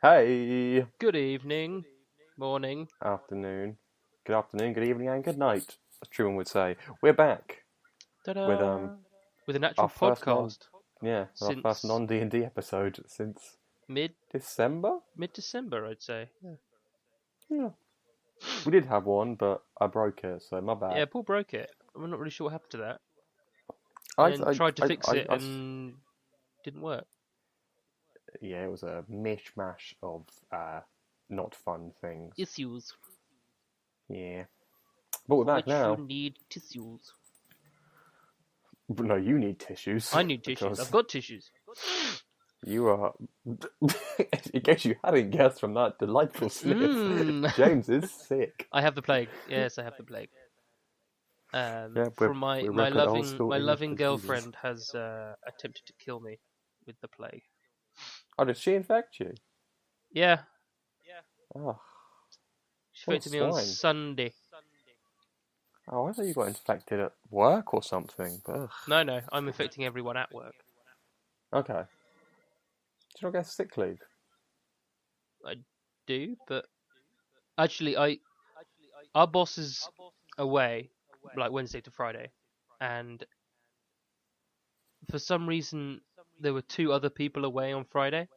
Hey, Good evening, morning. afternoon, good afternoon, good evening, and good night. As Truman would say, we're back with Ta-da! With an our actual first podcast with our first since non D&D episode since mid December. mid December, I'd say. Yeah. Yeah, we did have one, but I broke it, so my Yeah, bad. Paul broke it. I'm not really sure what happened to that. I, And then I, tried to I, fix I, it I and didn't work. yeah, it was a mishmash of not fun things. Issues. Yeah, but we're back Which you now. need tissues. No, you need tissues I need tissues. because I've got tissues. you are. In case you hadn't guessed from that delightful sniff, Mmm. James is sick. I have the plague. Yes, I have the plague. Yeah, From my we're my repping old loving school my English loving procedures. girlfriend has attempted to kill me with the plague. Oh, did she infect you? Yeah, Oh, she what a infected me on swine. Sunday. Oh, I thought you got infected at work or something. But No, I'm infecting everyone at work. okay. Did you not get sick leave? I do, but actually, our boss is away, like Wednesday to Friday, and for some reason there were two other people away on Friday,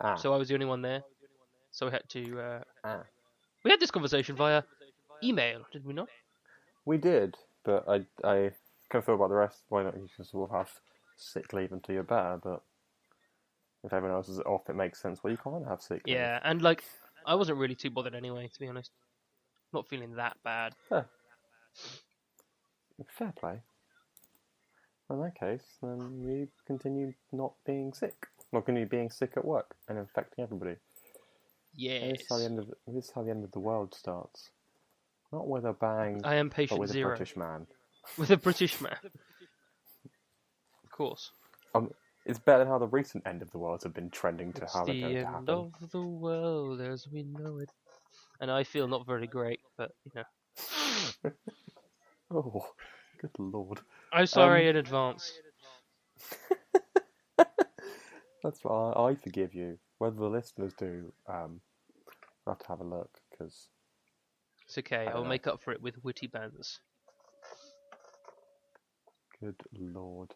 Ah, so I was the only one there. So we had to. ah. We had this conversation via email, did we not? We did, but I kind of feel about the rest. Why not? You can sort of have sick leave until you're better, but if everyone else is off, it makes sense. Well, you can't have sick leave. Yeah, and like I wasn't really too bothered anyway, to be honest. Not feeling that bad. Fair play. In that case, then you continue not being sick. Not continue being sick at work and infecting everybody. Yes. This is how the end of the world starts. Not with a bang, I am but patient with zero. a British man. With a British man. Of course. It's better than how the recent end of the worlds have been trending to It's how they're the going to end happen. of the world as we know it. And I feel not very great, but you know. Oh, good lord. I'm sorry in advance. That's why I forgive you. Whether the listeners do, we'll have to have a look, because... It's okay, I'll make up for it with witty bands. Good lord.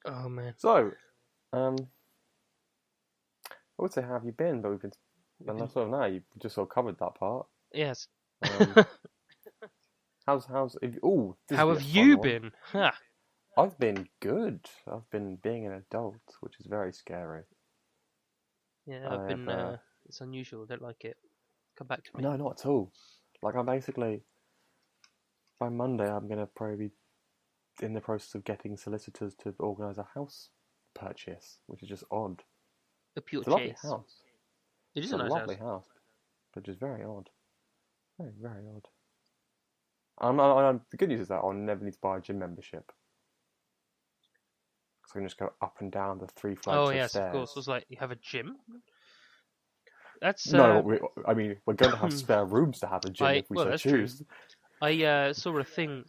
Oh man. So, I would say, how have you been? But we've been... And sort of now, you've just sort of covered that part. Yes. How's... Ooh, How have you been? Ha! I've been good. I've been being an adult, which is very scary. Yeah, I've been... it's unusual, I don't like it. Come back to me. No, not at all. Like, I'm basically... By Monday, I'm going to probably be in the process of getting solicitors to organise a house purchase, which is just odd. It's a lovely house. It is It's a nice lovely house. house, but just very odd. Very, very odd. The good news is that I'll never need to buy a gym membership. So I can just go up and down the 3 flights of stairs. Oh yes, of course. It was like, you have a gym? That's... No, we're going to have spare rooms to have a gym if we so choose. True. I saw a thing,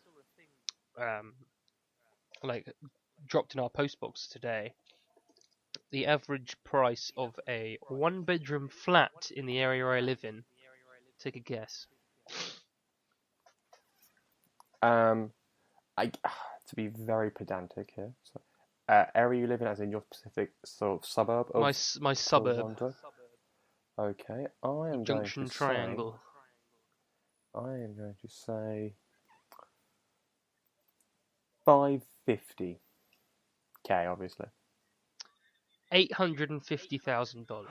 like, dropped in our postbox today. The average price of a 1-bedroom flat in the area I live in. Take a guess. To be very pedantic here. So, area you live in, as in your specific sort of suburb of my suburb. Toronto? Okay, Junction Triangle. I am going to say $550K, obviously. $850,000.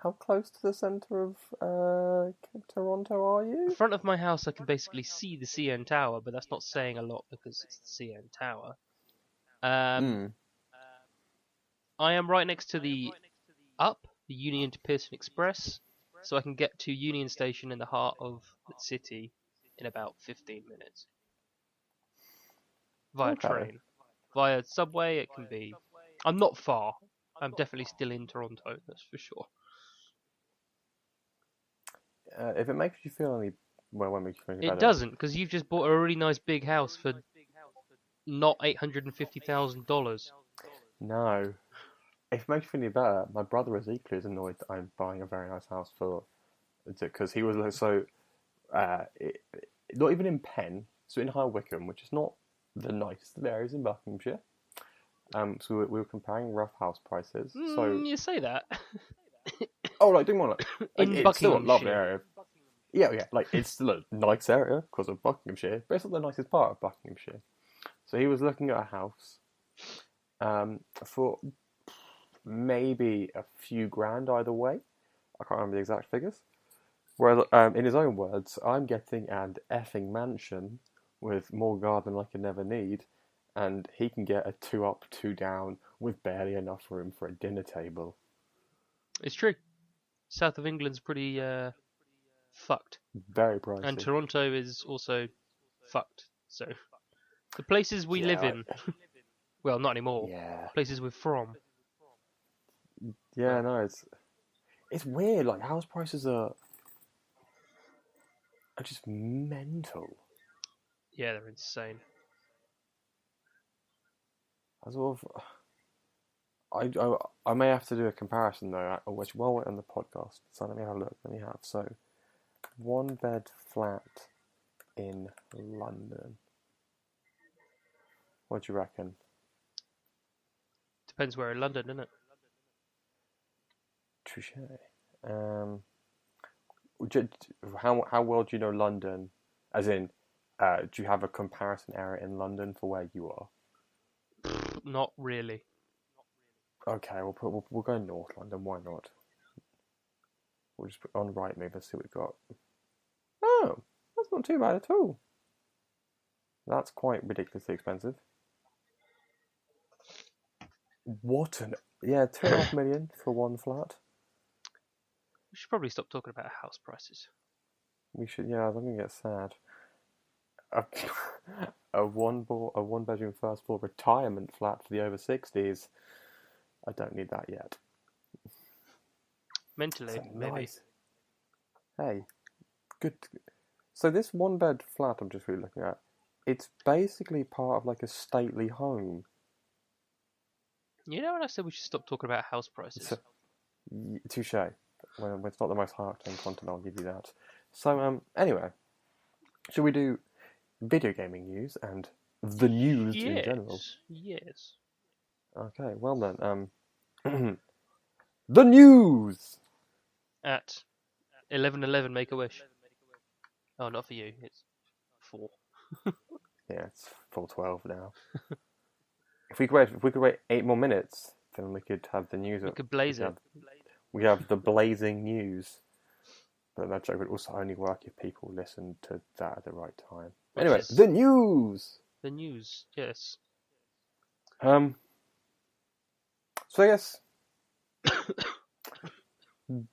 How close to the centre of Toronto are you? In front of my house, I can basically see the CN Tower, but that's not saying a lot because it's the CN Tower. I am right next to the Union to Pearson Express, so I can get to Union Station in the heart of the city in about 15 minutes. Via train. Via subway, it can be... I'm not far. I'm definitely still in Toronto, that's for sure. If it makes you feel any... Well, it won't make you feel any better. It doesn't, because you've just bought a really nice big house for not $850,000. No. If it makes you feel any better, my brother is equally as annoyed that I'm buying a very nice house because he was like, so, not even in Penn, so in High Wycombe, which is not the nicest of areas in Buckinghamshire. So we were comparing rough house prices. So You say that. doing more like In it's still a lovely Buckinghamshire. area. Yeah, like it's still a nice area because of Buckinghamshire, but it's not the nicest part of Buckinghamshire. So he was looking at a house, for maybe a few grand either way. I can't remember the exact figures. Whereas, in his own words, I'm getting an effing mansion with more garden than I could never need, and he can get a 2 up, 2 down with barely enough room for a dinner table. It's true. South of England's pretty fucked. Very pricey. And Toronto is also fucked. So the places we live in, well, not anymore. Yeah. Places we're from. Yeah, no, it's weird. Like house prices are just mental. Yeah, they're insane. I may have to do a comparison though, which while we're on the podcast. So let me have a look. So 1 bed flat in London. What do you reckon? Depends where in London, isn't it? Touche. How well do you know London? As in, do you have a comparison area in London for where you are? Not really. Okay, we'll go North London. Why not? We'll just put on Rightmove and see what we've got. Oh, that's not too bad at all. That's quite ridiculously expensive. What an 2.5 million for 1 flat. We should probably stop talking about house prices. We should. Yeah, I'm gonna get sad. A one bedroom first floor retirement flat for the over 60s. I don't need that yet. Mentally, maybe. Nice. Hey, good. So this 1 bed flat I'm just really looking at, it's basically part of like a stately home. You know when I said we should stop talking about house prices? Touche. When it's not the most hard-hitting content, I'll give you that. So, anyway, should we do video gaming news and the news in general? Yes. Okay, well then, the news! At 11:11, make a wish. Oh, not for you. It's 4. Yeah, it's 4:12 now. If we could wait 8 more minutes, then we could have the news. We could blaze it. We have the blazing news. But that joke would also only work if people listened to that at the right time. Anyway, the news! The news, yes. So I guess...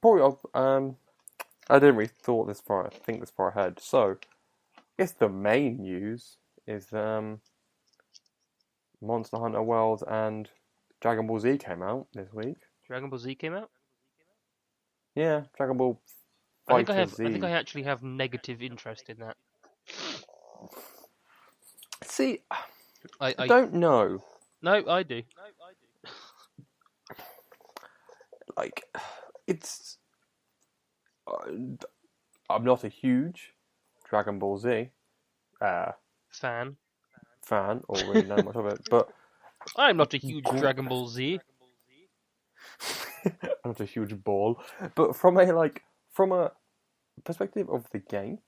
probably, I didn't really think this far ahead. So, I guess the main news is Monster Hunter World and Dragon Ball Z came out this week. Dragon Ball Z came out? Yeah, Dragon Ball I Fighter Z. think I actually have negative interest in that. See, I don't know. No, I do. Like, it's... I'm not a huge Dragon Ball Z fan, or really know much of it, but... I'm not a huge Dragon Ball Z. I'm not a huge ball, but from a perspective of the game,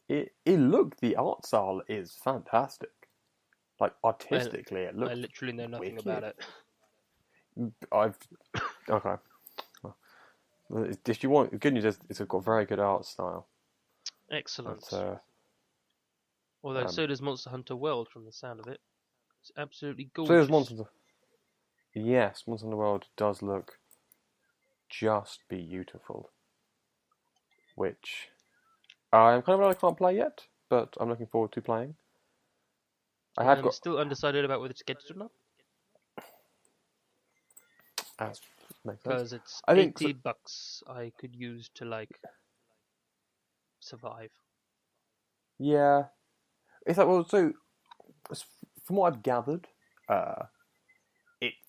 the art style is fantastic. Like artistically, it looks. I literally know nothing wicked. about it. Okay. If you want, good news is it's got very good art style. Excellent. But, although so does Monster Hunter World, from the sound of it. It's absolutely gorgeous. So does Monster Hunter. Yes, Monster Hunter World does look just beautiful. Which I'm kind of glad I can't play yet, but I'm looking forward to playing. I'm still undecided about whether to get it or not. Because it's $80 I could use to survive. Yeah, it's like, well, so from what I've gathered,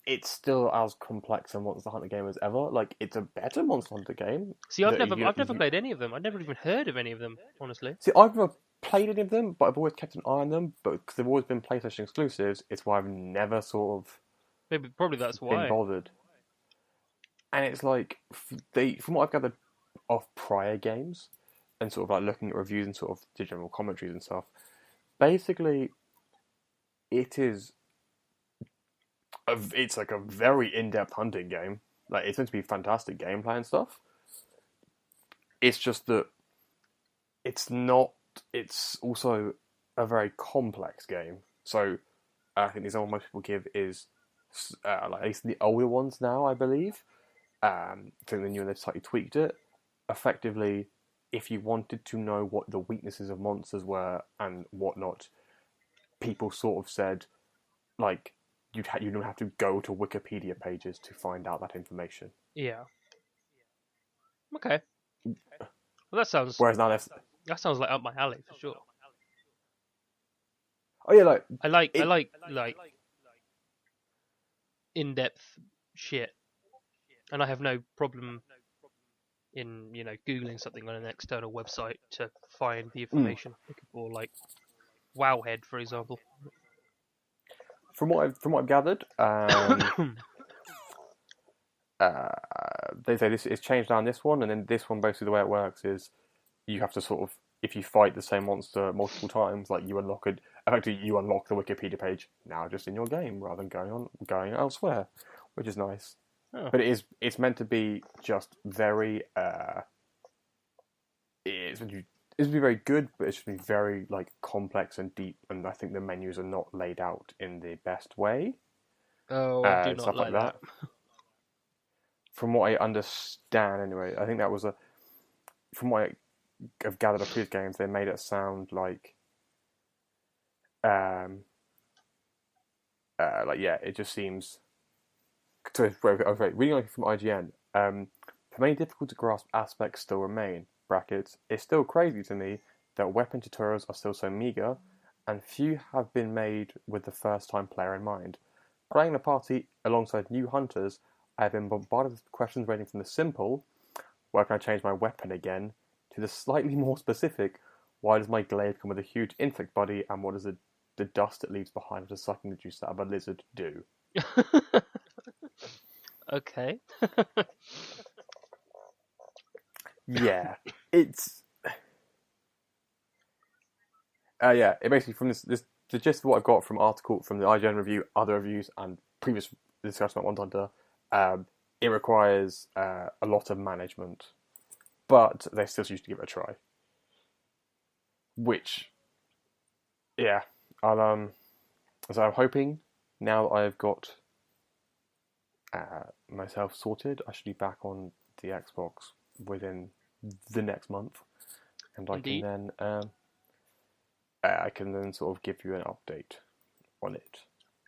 it's still as complex a Monster Hunter game as ever. Like, it's a better Monster Hunter game. See, I've never played any of them. I've never even heard of any of them, honestly. See, I've never played any of them, but I've always kept an eye on them. But because they've always been PlayStation exclusives, it's why I've never sort of Probably that's why. been bothered. And it's like from what I've gathered of prior games, and sort of like looking at reviews and sort of the general commentaries and stuff, basically, it's like a very in-depth hunting game. Like, it's meant to be fantastic gameplay and stuff. It's just that it's not. It's also a very complex game. So I think the example most people give is like at least the older ones now, I believe. I think the new one they've slightly tweaked it. Effectively, if you wanted to know what the weaknesses of monsters were and whatnot, people sort of said, like, you don't have to go to Wikipedia pages to find out that information. Yeah. Okay. Well, that sounds. Whereas now that sounds like up my alley for sure. Oh yeah, like I like in-depth shit, and I have no problem in googling something on an external website to find the information. Or like Wowhead, for example. From what I've gathered, they say this is changed down this one, and then this one basically the way it works is you have to sort of, if you fight the same monster multiple times, like you unlock the Wikipedia page now just in your game rather than going elsewhere, which is nice. Oh. But it's meant to be just very it's meant to be very good, but it should be very like complex and deep, and I think the menus are not laid out in the best way. Oh, I do not like that. From what I understand, anyway, I think that was from what I've gathered of previous games, they made it sound like, it just seems. So, reading from IGN, for many difficult to grasp aspects still remain. Brackets. It's still crazy to me that weapon tutorials are still so meager, and few have been made with the first-time player in mind. Playing the party alongside new hunters, I have been bombarded with questions ranging from the simple, where can I change my weapon again, to the slightly more specific, why does my glaive come with a huge insect body, and what does the dust it leaves behind after sucking the juice out of a lizard do? Okay. Yeah, it's... it basically, from this the gist of what I've got from the IGN review, other reviews, and previous discussion about Monster Hunter, it requires a lot of management, but they still used to give it a try. Which, yeah, so I'm hoping now that I've got myself sorted, I should be back on the Xbox within the next month, and Indeed. I can then sort of give you an update on it.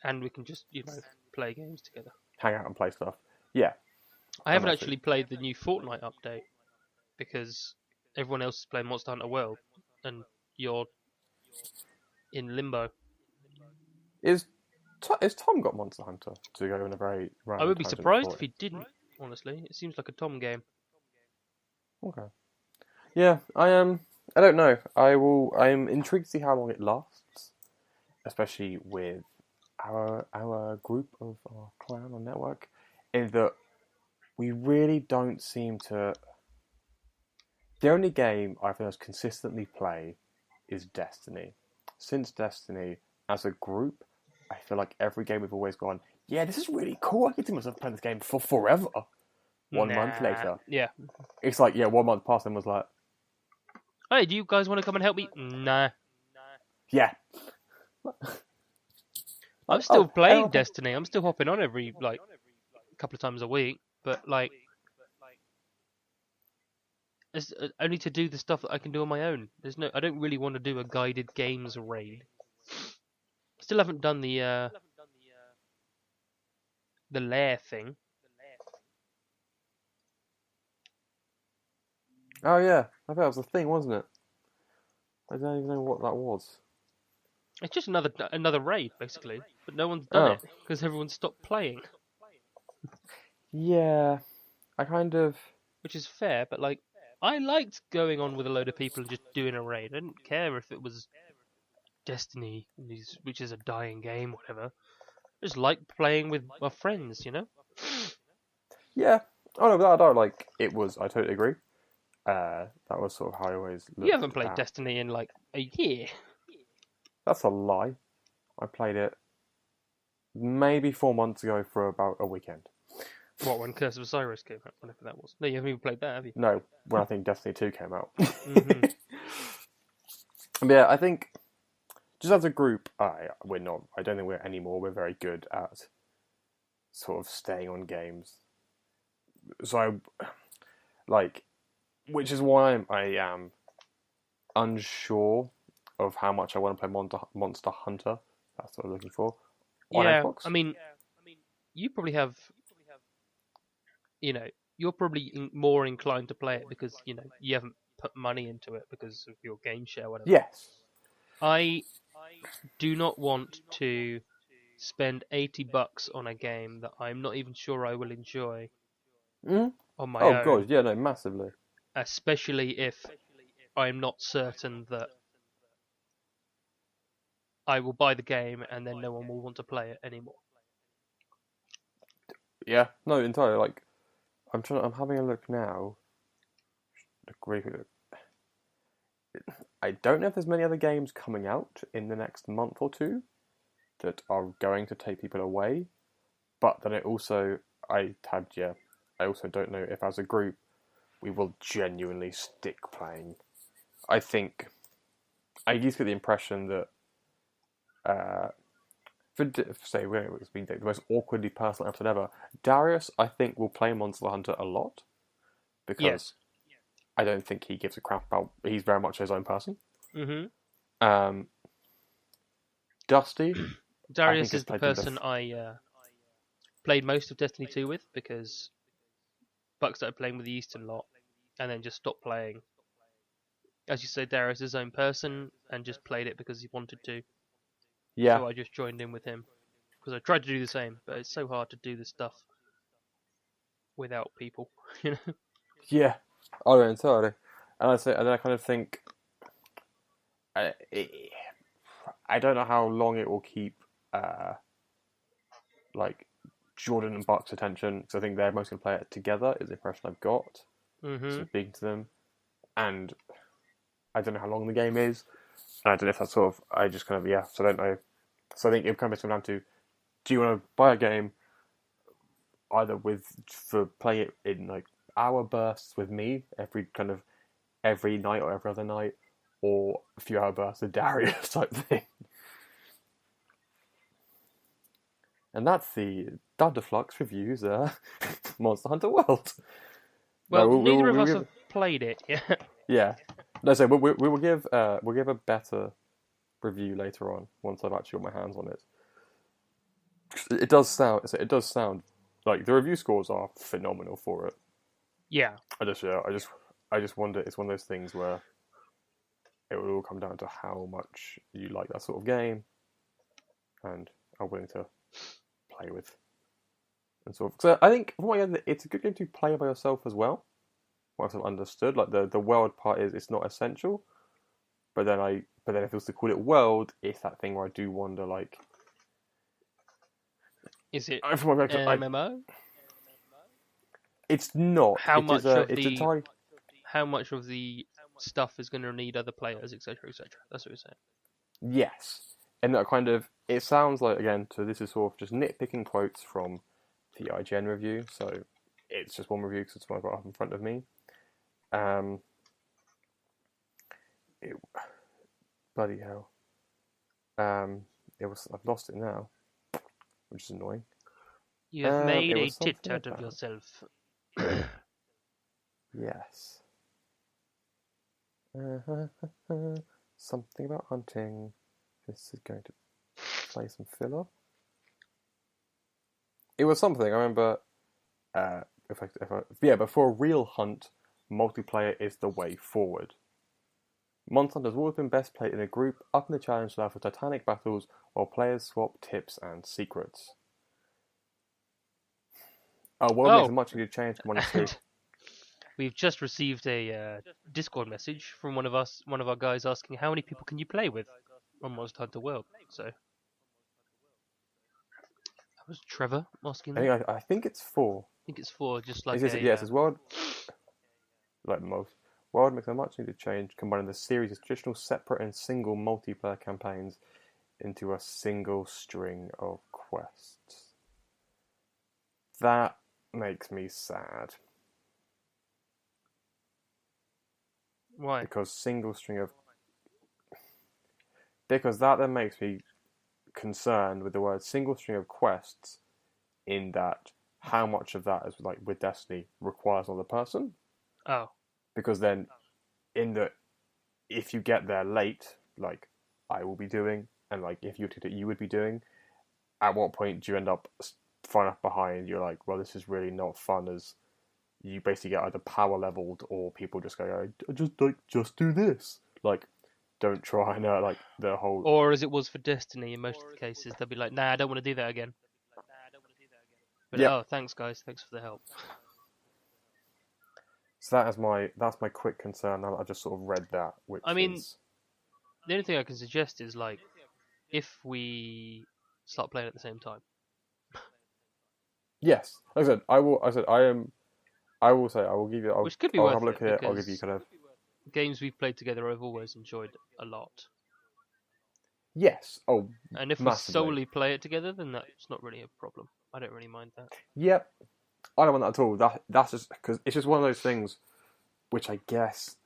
And we can just play games together. Hang out and play stuff. Yeah. I haven't actually played the new Fortnite update because everyone else is playing Monster Hunter World, and you're in limbo. Is Tom got Monster Hunter to go in a very random I would be surprised if he didn't, honestly. It seems like a Tom game. Okay. Yeah, I don't know. I am intrigued to see how long it lasts, especially with our group of our clan or network, in that we really don't seem to. The only game I've heard us consistently play is Destiny. Since Destiny, as a group, I feel like every game we've always gone, yeah, this is really cool. I can see myself playing this game for forever. 1 month later. Yeah. It's like, 1 month passed and was like, hey, do you guys want to come and help me? Nah. Yeah. I'm still playing Destiny. I'm still hopping on every, couple of times a week. But, it's only to do the stuff that I can do on my own. I don't really want to do a guided games raid. Still haven't done the lair thing. Oh yeah, I bet that was the thing, wasn't it? I don't even know what that was. It's just another raid, basically. But no one's done Oh, it because everyone stopped playing, yeah. I kind of. which is fair. But like, I liked going on with a load of people and just doing a raid. I didn't care if it was Destiny, which is a dying game, whatever. I just like playing with my friends, you know. Yeah. Oh no, but I don't like. It was. I totally agree. That was sort of how I always You looked haven't played at. Destiny in like a year. That's a lie. I played it maybe 4 months ago for about a weekend. What, when Curse of Osiris came out, whenever that was? No, you haven't even played that, have you? No, when I think Destiny 2 came out. Hmm. But yeah, I think just as a group, we're not. I don't think we're anymore. We're very good at sort of staying on games. So like, which is why I am unsure of how much I want to play Monster Hunter. That's what I'm looking for on Yeah, Xbox. I mean, you probably have, you're probably more inclined to play it because you haven't put money into it because of your game share, whatever. Yes. I do not want to spend $80 on a game that I'm not even sure I will enjoy Mm? on my Oh own, god, yeah, no, massively. especially if I'm not certain that I will buy the game and then no one will want to play it anymore. Yeah, no, entirely. Like, I'm having a look now. I don't know if there's many other games coming out in the next month or two that are going to take people away. But then I also don't know if as a group we will genuinely stick playing. I think I used to get the impression that for say it's been the most awkwardly personal episode ever. Darius, I think, will play Monster Hunter a lot because Yes. I don't think he gives a crap about. He's very much his own person. Mm-hmm. Um, Dusty, I think, Darius has is the played them person I played most of Destiny 2 with because Buck started playing with the Eastern lot and then just stopped playing. As you say, Darius is his own person and just played it because he wanted to. Yeah, So I just joined in with him because I tried to do the same, but it's so hard to do this stuff without people, you know. yeah. Oh, yeah, entirely. And then I kind of think, I, I don't know how long it will keep, like Jordan and Buck's attention because I think they're most going to play it together. Is the impression I've got. Mm-hmm. So speaking to them, and I don't know how long the game is. And I don't know if that's sort of. I just kind of So I don't know. So I think it comes down to: do you want to buy a game either for play it in like hour bursts with me every night or every other night, or a few hour bursts of Darius type thing. And that's the Thunderflux reviews Monster Hunter World. Well, No, neither of us have played it yet. Yeah. No, so we will give a better review later on once I've actually got my hands on it. It does sound like the review scores are phenomenal for it. Yeah. I just wonder. It's one of those things where it will all come down to how much you like that sort of game, and are willing to play with. And sort of, so I think from what I get, it's a good game to play by yourself as well. What I've sort of understood, like the world part is it's not essential, but then if it was to call it world, it's that thing where I do wonder like. Is it From what I, an MMO? It's not. How It is much a. of It's a the tie. how much of the stuff is going to need other players, etc., etc. That's what you're saying. Yes, and that kind of. It sounds like again. So this is sort of just nitpicking quotes from the IGN review. So it's just one review because it's what I've got up in front of me. It, bloody hell. It was. I've lost it now, which is annoying. You have made it a was tit something out of about- yourself. Yes. Something about hunting. This is going to play some filler. It was something. I remember. But for a real hunt, multiplayer is the way forward. Monster Hunter has always been best played in a group, up in the challenge level for Titanic Battles, while players swap tips and secrets. Oh, World makes a much needed change. Come on and see. We've just received a Discord message from one of our guys asking how many people can you play with on Monster Hunter World. So that was Trevor asking that. I think it's 4. I think it's 4, just like Yes, it's World. Like most, World makes a much needed change, combining the series of traditional separate and single multiplayer campaigns into a single string of quests. That makes me sad. Why? Because that then makes me concerned with the word single string of quests, in that how much of that is like with Destiny requires another person. Oh. Because then, if you get there late, like I will be doing, and like if you would be doing, at what point do you end up far enough behind? You're like, well, this is really not fun, as you basically get either power leveled or people just go, just do this. Like, don't try and like the whole. Or as it was for Destiny, in most of the cases, they'll be like, nah, I don't want to do that again. But oh, thanks guys, thanks for the help. So that's my quick concern. I just sort of read that. Which the only thing I can suggest is like, if we start playing at the same time. Yes, like I said, I will. I will say I will give you. Which could be I'll worth have a look it, here. I'll give you kind of games we've played together. I've always enjoyed a lot. Yes. Oh, and if massively. we solely play it together, then that's not really a problem. I don't really mind that. Yep. I don't want that at all. That's just because it's just one of those things, which I guess.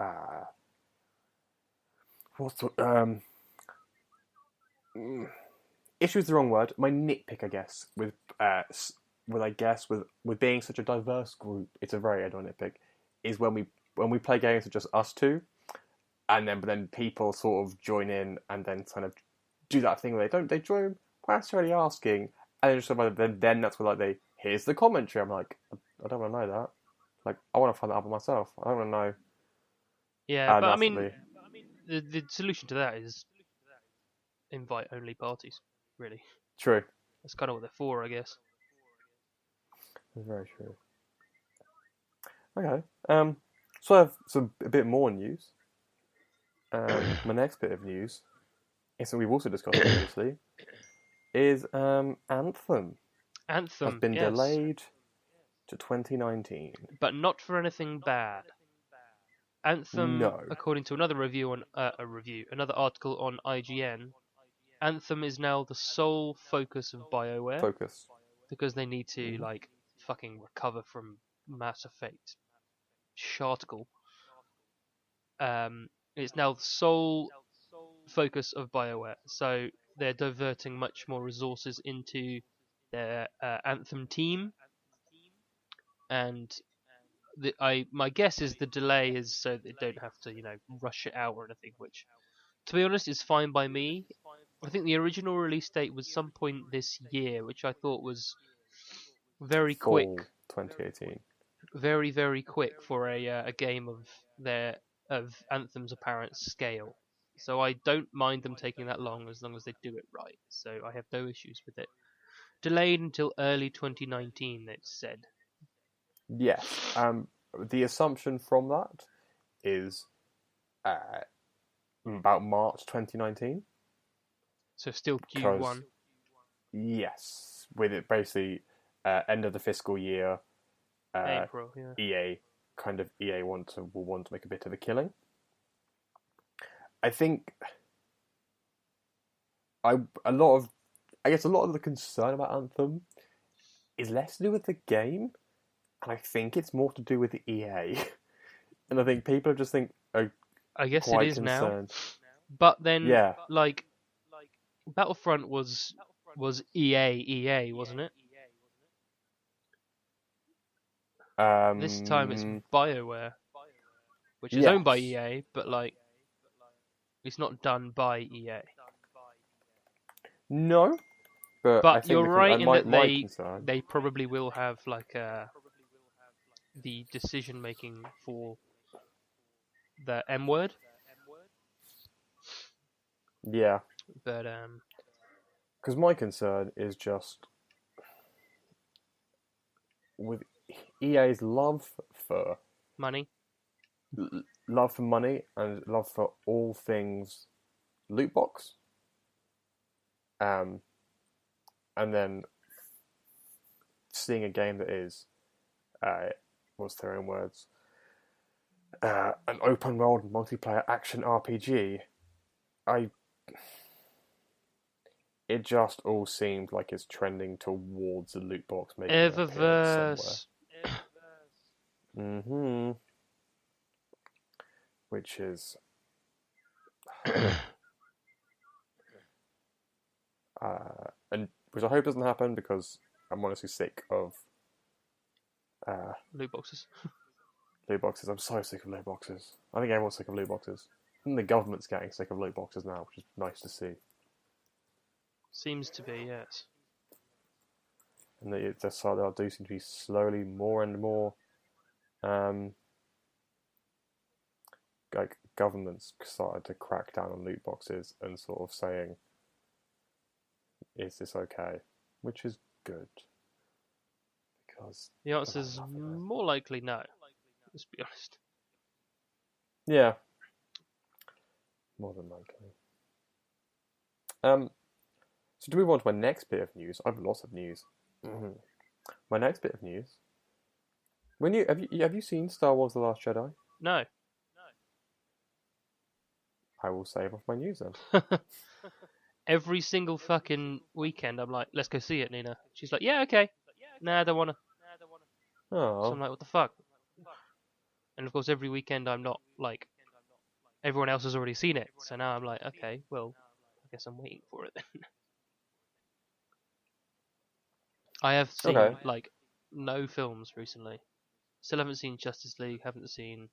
Issue is the wrong word. My nitpick, I guess, with being such a diverse group, it's a very annoying nitpick. Is when we play games with just us two, but then people sort of join in and then kind of do that thing where they join without necessarily asking, and then just sort of then that's where like here's the commentary. I'm like, I don't want to know that. Like, I want to find that out for myself. I don't want to know. Yeah, but I mean, the solution to that is invite only parties. Really. True. That's kind of what they're for, I guess. That's very true. Okay. So I have a bit more news. My next bit of news is something we've also discussed previously. Is Anthem. Anthem has been delayed to 2019, but not for anything bad. Anthem, according to another review on another article on IGN, Anthem is now the sole focus of BioWare. Because they need to like fucking recover from Mass Effect Sharticle. It's now the sole focus of BioWare, so they're diverting much more resources into their Anthem team, and my guess is the delay is so they don't have to rush it out or anything, which to be honest is fine by me. I think the original release date was some point this year, which I thought was very quick. 2018. Very, very quick for a game of Anthem's apparent scale. So I don't mind them taking that long as they do it right. So I have no issues with it. Delayed until early 2019, it's said. Yes. The assumption from that is about March 2019. So still Q1. Yes, with it basically end of the fiscal year. April, yeah. EA will want to make a bit of a killing. I think a lot of the concern about Anthem is less to do with the game, and I think it's more to do with the EA. And I think people just think I guess quite it is concerned. now. But then, like Battlefront was EA, wasn't it? This time it's BioWare, which is owned by EA, but like it's not done by EA. No, but I think you're right in that they probably will have like the decision making for the M word. Yeah. But Because my concern is just with EA's love for money. love for money and love for all things loot box, and then seeing a game that is, what's their own words, an open world multiplayer action RPG. It just all seemed like it's trending towards a loot box making an appearance somewhere. Eververse. Mm-hmm. Which is, and which I hope doesn't happen because I'm honestly sick of Loot boxes. loot boxes. I'm so sick of loot boxes. I think everyone's sick of loot boxes. I think the government's getting sick of loot boxes now, which is nice to see. Seems to be, yes. And they do seem to be slowly more and more, like governments started to crack down on loot boxes and sort of saying, "Is this okay?" Which is good because The answer is more likely no. Let's be honest. Yeah, more than likely. So to move on to my next bit of news, I have lots of news. My next bit of news. Have you seen Star Wars: The Last Jedi? No. I will save off my news then. Every single fucking weekend, I'm like, let's go see it, Nina. She's like, yeah, okay. Nah, I don't wanna. Oh, So I'm like, what the fuck? And of course, every weekend I'm not like everyone else has already seen it. So now I'm like, okay, well, I guess I'm waiting for it then. I have seen like no films recently. Still haven't seen Justice League. Haven't seen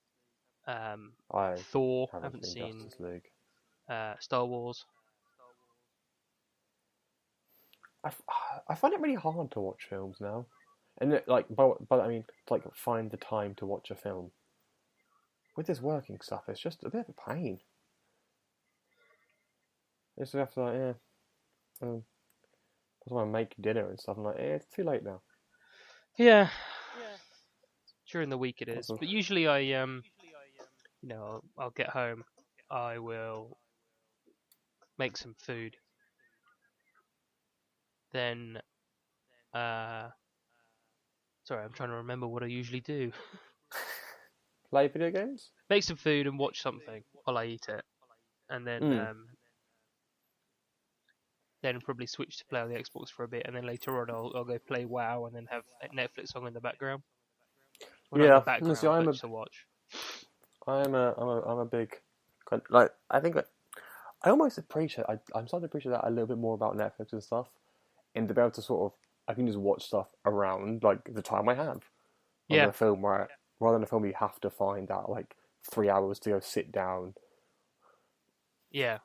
Thor. Haven't seen Justice League. Star Wars. I find it really hard to watch films now, and but I mean, to, like, find the time to watch a film. With this working stuff, it's just a bit of a pain. You just have to, like, I want to make dinner and stuff. I'm like, it's too late now. Yeah. During the week it is, but usually I I'll get home, I will make some food, then sorry, I'm trying to remember what I usually do. Play video games? Make some food and watch something while I eat it, and then probably switch to play on the Xbox for a bit, and then later on I'll go play WoW and then have a Netflix on in the background. Well, yeah, not in the background, see, but to watch. I'm a big, like, I think I almost appreciate. I'm starting to appreciate that a little bit more about Netflix and stuff, and to be able to sort of, I can just watch stuff around like the time I have. Yeah. On a film rather than a film you have to find out like 3 hours to go sit down. Yeah.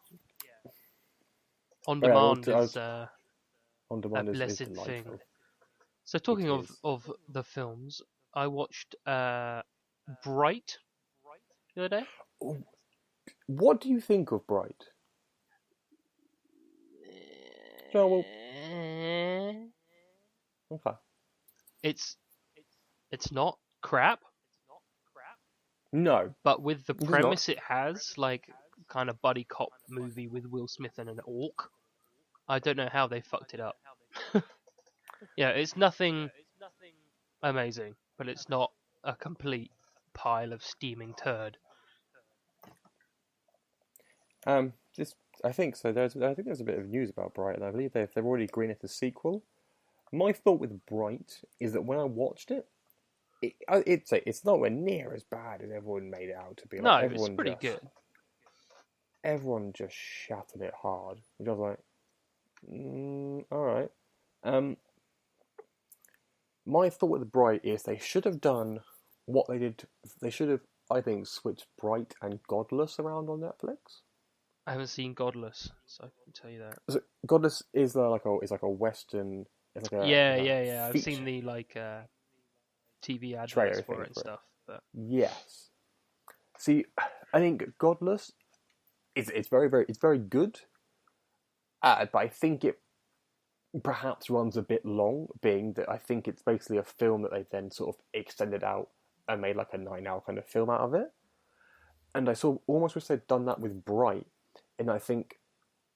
On demand is a blessed is thing. So talking of the films, I watched Bright the other day. What do you think of Bright? Well, okay. It's not crap. No. But with the premise it has, like kind of buddy cop movie with Will Smith and an orc, I don't know how they fucked it up. Yeah, it's nothing amazing, but it's not a complete pile of steaming turd. I think so. I think there's a bit of news about Bright, and I believe they've already greenlit a sequel. My thought with Bright is that when I watched it, it's nowhere near as bad as everyone made it out to be. Like, no, it's pretty good. Everyone just shattered it hard, which I was like, all right. My thought with Bright is they should have done what they did. They should have, I think, switched Bright and Godless around on Netflix. I haven't seen Godless, so I can tell you that. So Godless is like a Western. It's like yeah. I've seen the TV adverts for it and stuff. But yes, see, I think Godless it's very good, But I think it perhaps runs a bit long, being that I think it's basically a film that they then sort of extended out and made like a 9-hour kind of film out of it. And I saw almost wish they'd done that with Bright, and I think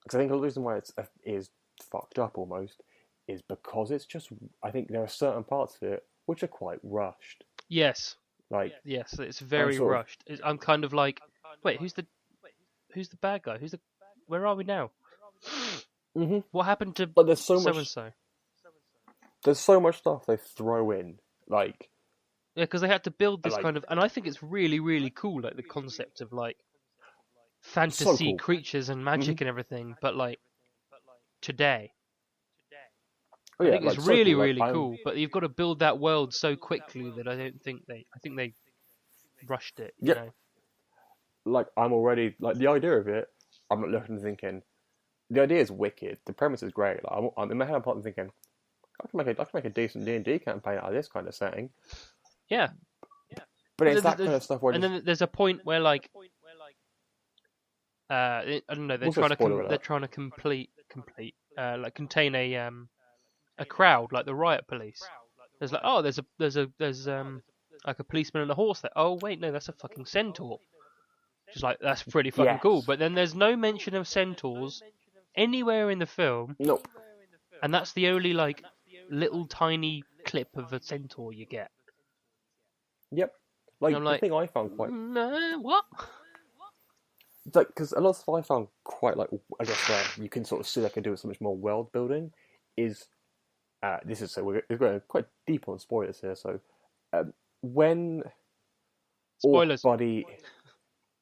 because I think the reason why it is fucked up almost is because it's just I think there are certain parts of it which are quite rushed. Yes. Like yes, it's very rushed. I'm kind of like, wait, who's the bad guy? Where are we now? Mm-hmm. What happened to but there's so so much and so? There's so much stuff they throw in, like yeah, because they had to build this like, kind of, and I think it's really really cool, like the concept of like fantasy so cool. creatures and magic and everything, but like today. Oh, yeah, I think like, it's so really cool. really cool, but you've got to build that world so quickly that I think they rushed it. You know? Like I'm already like the idea of it. I'm not looking and thinking. The idea is wicked. The premise is great. Like, I'm in my head. I'm thinking, I can make a decent D&D campaign out of this kind of setting. Yeah. But it's that kind of stuff where. And then there's a point where like, I don't know. They're trying to contain a crowd, like the riot police. There's like, oh, there's like a policeman and a horse there. Oh wait, no, that's a fucking centaur. Just like that's pretty fucking cool. But then there's no mention of centaurs anywhere in the film. Nope. And that's the only like little tiny clip of a centaur you get. Yep. Like the thing I found quite. What? Like because a lot of stuff I found quite like I guess where you can sort of see they can do with so much more world building is this is so we're going quite deep on spoilers here. So when spoilers. Orc Buddy,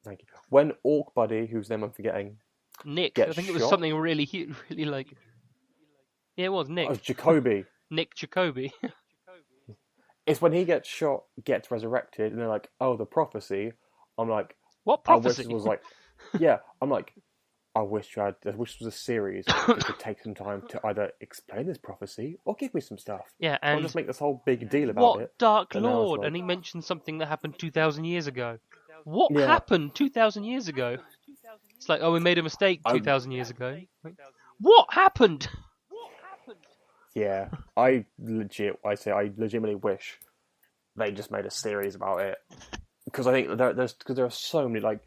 thank you. When Orc Buddy, whose name I'm forgetting, Nick. I think it was something really like. Yeah, it was Nick. Oh, it was Jacoby. Nick Jacoby. It's when he gets shot, gets resurrected, and they're like, "Oh, the prophecy." I'm like, "What prophecy?" I wish it was like, yeah. I'm like, I wish it was a series. You could take some time to either explain this prophecy or give me some stuff. Yeah, and or just make this whole big deal about what it. Dark Lord? Like, and he mentioned something that happened 2,000 years ago. What happened 2,000 years ago? It's like, oh, we made a mistake 2,000 years ago. What happened? Yeah, I legitimately wish they just made a series about it because I think there are so many like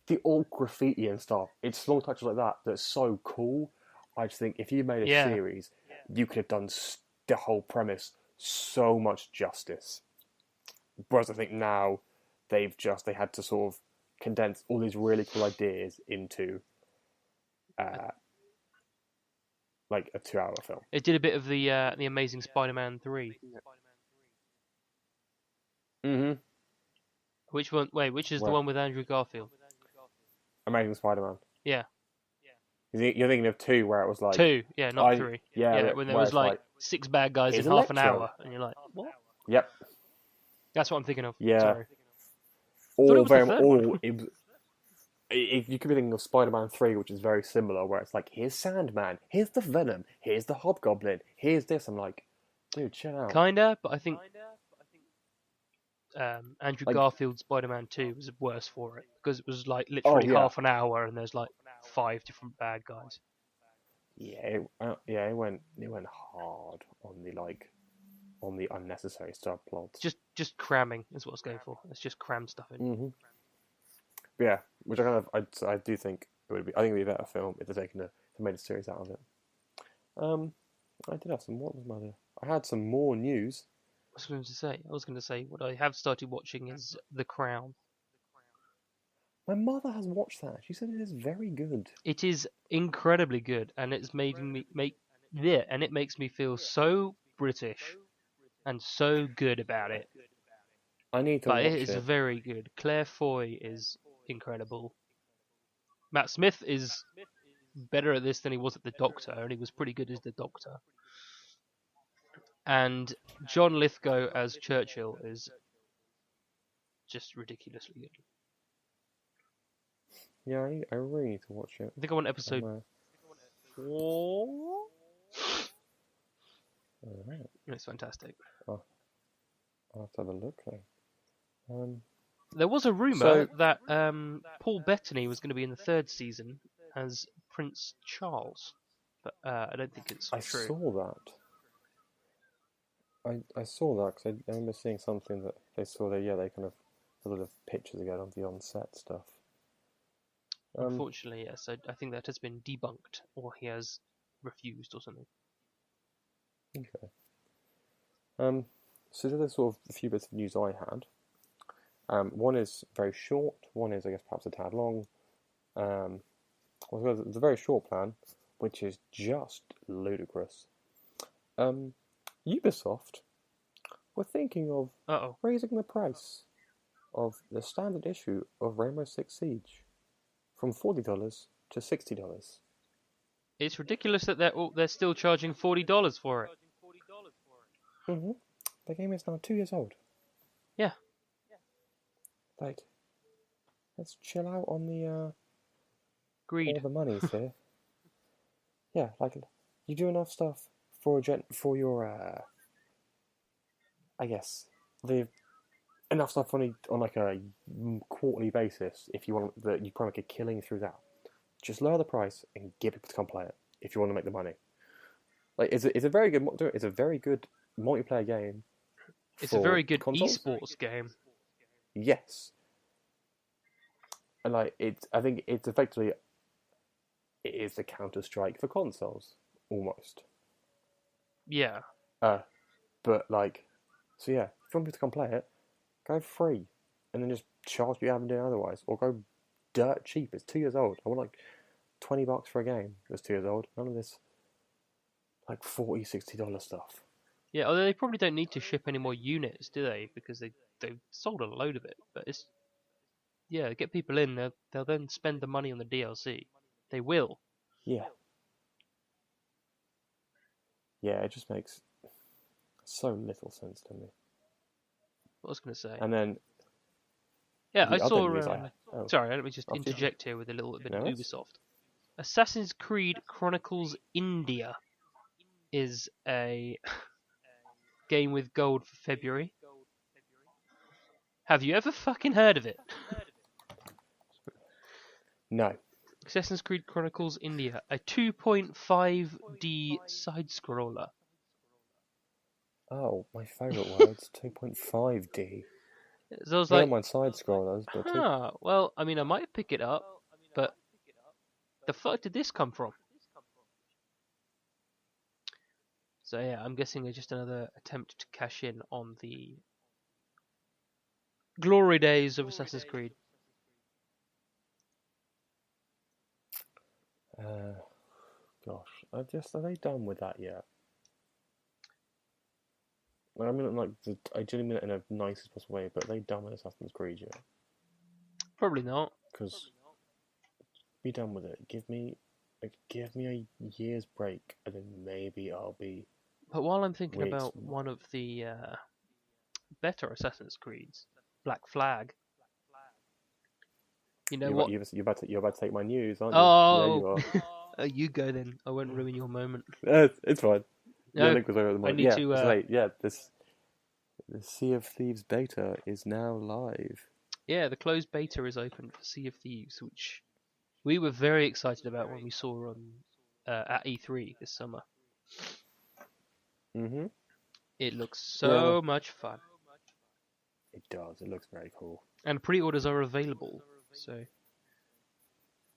the alt graffiti and stuff. It's small touches like that that's so cool. I just think if you made a series, you could have done the whole premise so much justice. Whereas I think now they had to sort of condense all these really cool ideas into like a 2-hour film. It did a bit of the Amazing Spider-Man 3. Mm-hmm. Which one? Wait, which is the one with Andrew Garfield? Amazing Spider-Man. Yeah. You're thinking of 2, where it was like 2, yeah, not 3. Yeah, when there was like 6 bad guys in half an hour, and you're like, what? Yep. That's what I'm thinking of. Yeah. Sorry. All very all. You could be thinking of Spider-Man 3, which is very similar, where it's like, here's Sandman, here's the Venom, here's the Hobgoblin, here's this. I'm like, dude, chill out. Kinda, but I think Andrew Garfield's Spider-Man 2 was worse for it, because it was like literally half an hour, and there's like 5 different bad guys. Yeah, it went hard on the unnecessary subplots. Just cramming is what it's going for. It's just cram stuff in. Mm-hmm. Yeah, which I do think it would be. I think it would be a better film if they're made a series out of it. I did have some. What was my other? I had some more news. I was going to say what I have started watching is The Crown. My mother has watched that. She said it is very good. It is incredibly good, and it's it makes me feel so British and so good about it. I need to watch it. It is very good. Claire Foy is incredible. Matt Smith is better at this than he was at the Doctor, and he was pretty good as the Doctor. And John Lithgow as Churchill is just ridiculously good. Yeah, I really need to watch it. I think I'm on episode 4. Alright. It's fantastic. I'll have to have a look though. There was a rumour that Paul Bettany was going to be in the 3rd season as Prince Charles. but I don't think it's I true. saw that. I saw that because I remember seeing something that they saw that, they kind of a lot of pictures again of the on-set stuff. Unfortunately, yes. I think that has been debunked, or he has refused, or something. Okay. So there's sort of a few bits of news I had. One is very short. One is, I guess, perhaps a tad long. It's a very short plan, which is just ludicrous. Ubisoft were thinking of raising the price of the standard issue of Rainbow Six Siege from $40 to $60. It's ridiculous that they're still charging $40 for it. Mm-hmm. The game is now 2 years old. Yeah. Like, let's chill out on the greed. all the monies here. Yeah, like you do enough stuff for your I guess enough stuff on like a quarterly basis. If you want that, you probably make a killing through that. Just lower the price and get people to come play it if you want to make the money. Like it's a very good multiplayer game. It's a very good consoles. esports game. Yes, and like I think it's effectively it is the Counter-Strike for consoles almost. Yeah. But like, so yeah, if you want people to come play it, go free, and then just charge what you haven't done otherwise, or go dirt cheap. It's 2 years old. I want like $20 for a game that's 2 years old. None of this like $40, $60 stuff. Yeah, although they probably don't need to ship any more units, do they? Because they've sold a load of it. But it's get people in. They'll then spend the money on the DLC. They will. Yeah. Yeah, it just makes so little sense to me. What was I going to say? And then I saw. Sorry, let me just After interject here with a little bit of No, Ubisoft. Assassin's Creed Chronicles India is a game with gold for February. Have you ever fucking heard of it? No. Assassin's Creed Chronicles India, a 2.5D side-scroller. Oh, my favourite words, 2.5D. So I was I like, don't mind side-scrollers, but well, I mean, I might pick it up, but the fuck did this come from? So yeah, I'm guessing it's just another attempt to cash in on the glory days of Assassin's Creed. Gosh, are they done with that yet? I mean, like, I genuinely mean it in a nicest possible way, but are they done with Assassin's Creed yet? Probably not. Because be done with it. Give me a year's break, and then maybe I'll be. But while I'm thinking about one of the better Assassin's Creeds, Black Flag. You know what? You're about to take my news, aren't you? Oh, yeah, you are. Oh, you go then. I won't ruin your moment. It's fine. No, Link was over at the moment. I need to. It's late. Yeah, the Sea of Thieves beta is now live. Yeah, the closed beta is open for Sea of Thieves, which we were very excited about when we saw on at E3 this summer. Mm-hmm. It looks so much fun. It does. It looks very cool. And pre-orders are available, so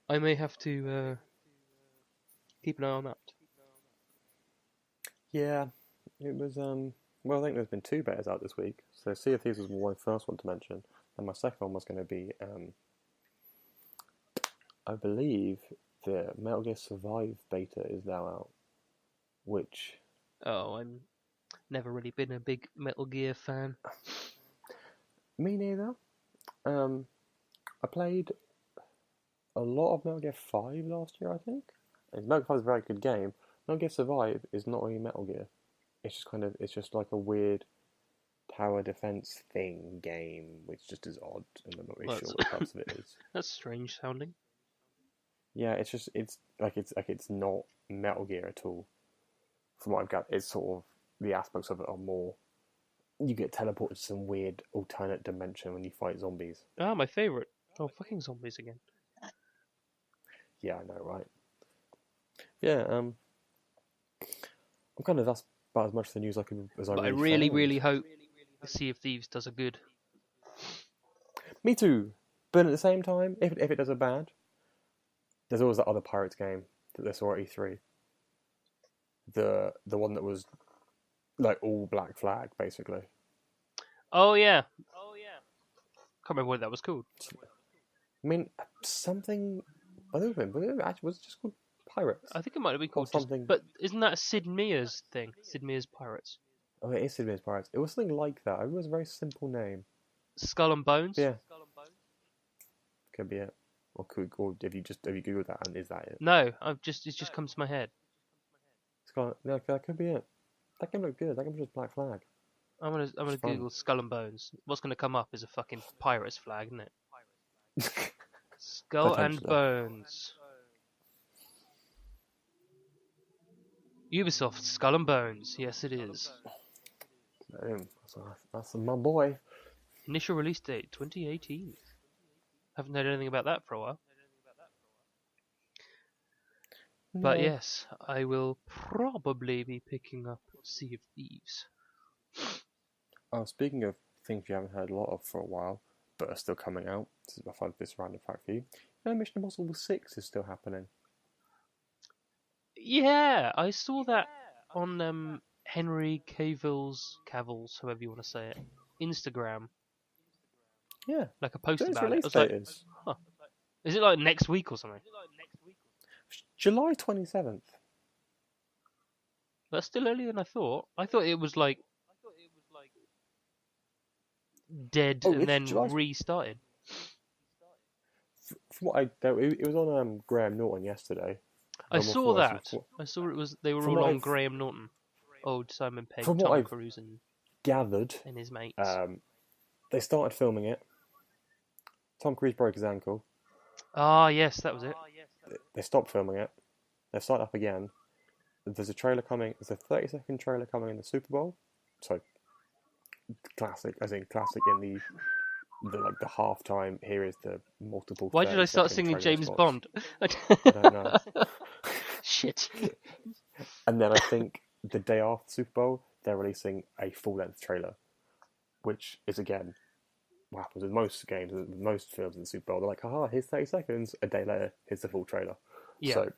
I may have to keep an eye on that. Yeah, it was. Well, I think there's been 2 betas out this week. So Sea of Thieves was my first one to mention, and my second one was going to be, I believe, the Metal Gear Survive beta is now out, which. Oh, I'm never really been a big Metal Gear fan. Me neither. I played a lot of Metal Gear 5 last year, I think. And Metal Gear 5 is a very good game. Metal Gear Survive is not really Metal Gear. It's just like a weird tower defense thing game, which just is odd, and I'm not really sure what parts of it is. That's strange sounding. Yeah, it's not Metal Gear at all. From what I've got, it's sort of the aspects of it are more. You get teleported to some weird alternate dimension when you fight zombies. Ah, my favourite. Oh, fucking zombies again. Yeah, I know, right? Yeah, that's about as much of the news I could as I But I really really found. hope Sea of Thieves does a good. Me too. But at the same time, if it does a bad, there's always that other Pirates game that they saw at E3. The one that was like all Black Flag, basically. Oh yeah. Can't remember what that was called. I mean, something. I don't know. Was it just called Pirates? I think it might have been Or called just, something. but isn't that a Sid Meier's thing? Sid Meier's Pirates. Oh, it is Sydney's Pirates. It was something like that. It was a very simple name. Skull and Bones. Yeah, could be it. Or if you Google that, and is that it? No, it's just come to my head. No, that could be it. That game looked good. That game was just Black Flag. I'm gonna Google Skull and Bones. What's gonna come up is a fucking pirate's flag, isn't it? Skull and Bones. Ubisoft Skull and Bones. Yes, it is. That's my boy. Initial release date 2018. Haven't heard anything about that for a while. No. But yes, I will probably be picking up Sea of Thieves. Speaking of things you haven't heard a lot of for a while, but are still coming out, I find this random fact for you. Mission Impossible 6 is still happening. Yeah, I saw that on Henry Cavill's, however you want to say it, Instagram. Yeah. Like a post Its about it. release I was date like, is huh. Is it like next week or something? July 27th. That's still earlier than I thought. I thought it was like dead and then restarted. From what it was on Graham Norton yesterday. I saw that. I saw it was. They were all on Graham Norton, old Simon Pegg, Tom Cruise, and gathered and his mates. They started filming it. Tom Cruise broke his ankle. Ah, yes, that was it. They stopped filming it. They started up again. There's a trailer coming. There's a 30-second trailer coming in the Super Bowl. So classic, as in classic in the halftime. Here is the multiple. Why did I start singing James spots. Bond? I don't know. Shit. And then I think the day after the Super Bowl, they're releasing a full-length trailer, which is again what happens with most games, with most films in the Super Bowl. They're like, haha, here's 30 seconds. A day later, here's the full trailer. Yeah. So,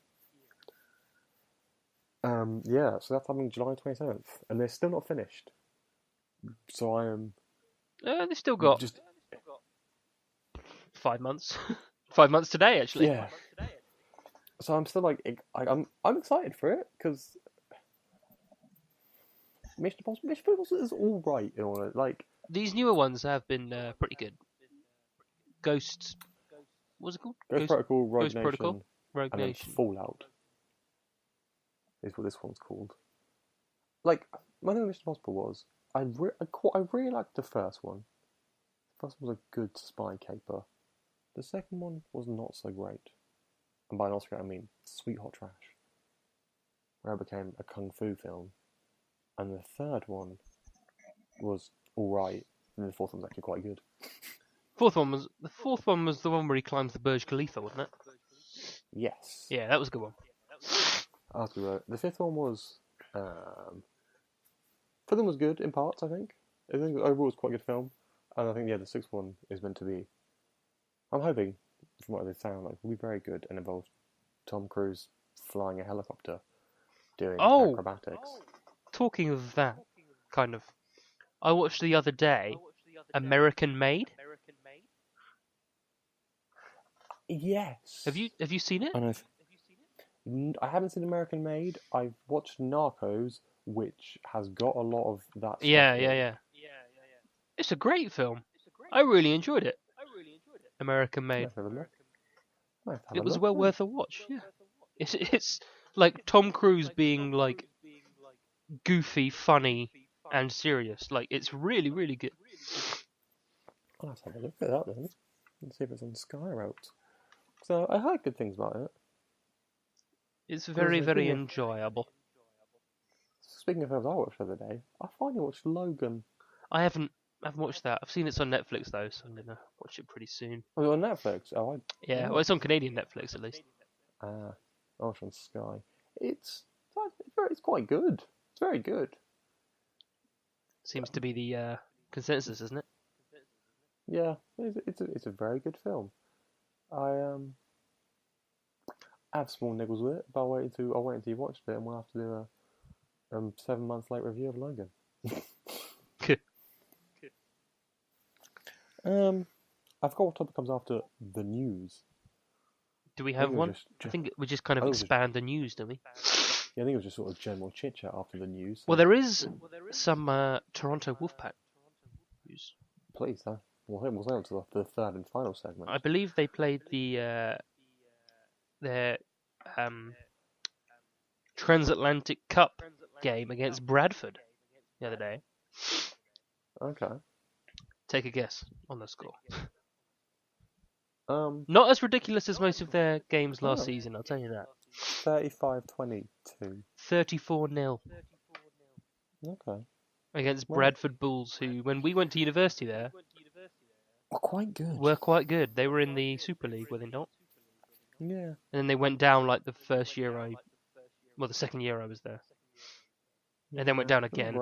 so that's happening July 27th, and they're still not finished. So I am. They've still got just 5 months. 5 months today, actually. Yeah. So I'm still like, I'm excited for it because Mission Impossible is all right and all that. Like these newer ones have been pretty good. Ghost, what's it called? Ghost Protocol, Rogue Ghost Nation, Protocol, Rogue and Nation. then Fallout is what this one's called. Like my thing with Mission Impossible was I really liked the first one. The first one was a good spy caper. The second one was not so great. And by not so great, I mean sweet hot trash. Where it became a kung fu film. And the third one was alright. And the fourth one was actually quite good. The fourth one was the one where he climbs the Burj Khalifa, wasn't it? Yes. Yeah, that was a good one. The fifth one was for them was good in parts, I think. I think overall it was quite a good film. And I think the sixth one is meant to be, I'm hoping, from what they sound like, will be very good and involves Tom Cruise flying a helicopter, doing acrobatics. Talking of that, kind of, I watched the other day American Made. Yes. Have you seen it? I haven't seen American Made. I've watched Narcos, which has got a lot of that stuff. Yeah. It's a great film. I really enjoyed it. American Made. It was well worth a watch. Yeah. It's like Tom Cruise being like goofy, funny, and serious. Like it's really, really good. I'll have to have a look at that then. Let's see if it's on Sky Route. So I heard good things about it. It's very, very enjoyable. Speaking of films I watched the other day, I finally watched Logan. I haven't watched that. I've seen it's on Netflix though, so I'm gonna watch it pretty soon. Oh, on Netflix? Yeah, well, it's on Canadian Netflix at least. I watched on Sky. It's quite good. It's very good. Seems to be the consensus, isn't it? Yeah, it's a very good film. I have small niggles with it, but I'll wait until you watched it, and we'll have to do a 7 months late review of Logan. I forgot what topic comes after the news. Do we have one? I think we just kind of expand the news, don't we? Yeah, I think it was just sort of general chit chat after the news. So. Well, there is some Toronto Wolfpack news. Please, we'll on to the third and final segment. I believe they played their Transatlantic Cup game against Bradford the other day. Okay. Take a guess on the score. Not as ridiculous as most of their games last season, I'll tell you that. 35-22. 34-0. Okay. Against Bradford Bulls, who, when we went to university there, were quite good. They were in the Super League, were they not? Yeah. And then they went down like the second year I was there. And then went down again.